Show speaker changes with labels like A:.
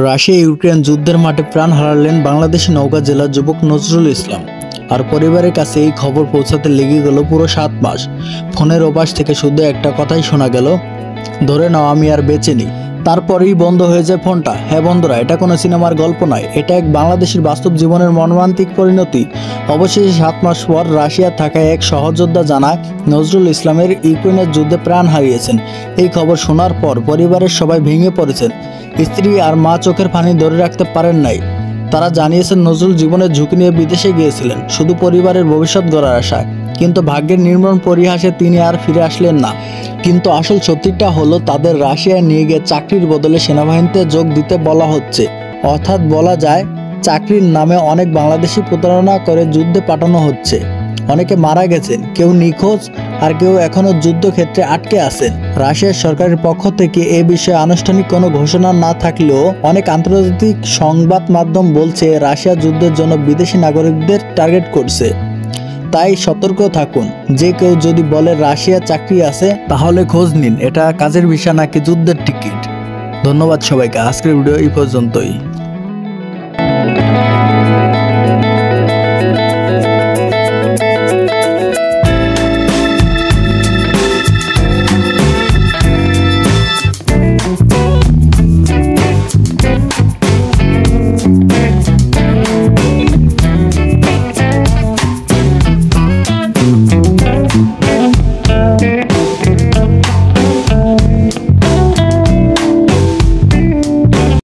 A: Russia Ukraine যুদ্ধের মাঠে প্রাণ হারালেন বাংলাদেশি নওগাঁ জেলার যুবক নজরুল ইসলাম। আর পরিবারের কাছে এই খবর পৌঁছাতে লেগে গেল পুরো 7 মাস। ফোনের ওপাশ থেকে শুধু একটা কথাই শোনা গেল, ধরে নাও আমি আর বেঁচে নেই। তারপরেই বন্ধ হয়ে যায় ফোনটা। হ্যাঁ বন্ধুরা, এটা কোনো সিনেমার গল্প নয়, এটা এক বাংলাদেশের বাস্তব জীবনের মর্মান্তিক পরিণতি। অবশেষে 7 মাস পর রাশিয়া থাকায় এক সহযোদ্ধা জানায় নজরুল ইসলামের ইউক্রেনের যুদ্ধে প্রাণ হারিয়েছেন। এই খবর শোনার পর পরিবারের সবাই ভেঙে পড়েছেন। স্ত্রী আর মা চোখের পানি ধরে রাখতে পারেন নাই। তারা জানিয়েছেন নজরুল জীবনের ঝুঁকি নিয়ে বিদেশে গিয়েছিলেন শুধু পরিবারের ভবিষ্যৎ গড়ার আশায়, কিন্তু ভাগ্যের নির্মম পরিহাসে তিনি আর ফিরে আসলেন না। কিন্তু আসল সত্যিটা হলো, তাদের রাশিয়ায় নিয়ে গিয়ে চাকরির বদলে সেনাবাহিনীতে যোগ দিতে বলা হচ্ছে। অর্থাৎ বলা যায়, চাকরির নামে অনেক বাংলাদেশি প্রতারণা করে যুদ্ধে পাঠানো হচ্ছে। অনেকে মারা গেছেন, কেউ নিখোঁজ, আর কেউ এখনো যুদ্ধক্ষেত্রে আটকে আছেন। রাশিয়ার সরকারের পক্ষ থেকে এ বিষয়ে আনুষ্ঠানিক কোনো ঘোষণা না থাকলেও অনেক আন্তর্জাতিক সংবাদ মাধ্যম বলছে রাশিয়া যুদ্ধের জন্য বিদেশি নাগরিকদের টার্গেট করছে। তাই সতর্ক থাকুন। যে কেউ যদি বলে রাশিয়া চাকরি আছে, তাহলে খোঁজ নিন এটা কাজের ভিসা নাকি যুদ্ধের টিকিট। ধন্যবাদ সবাইকে। আজকের ভিডিও এই পর্যন্তই।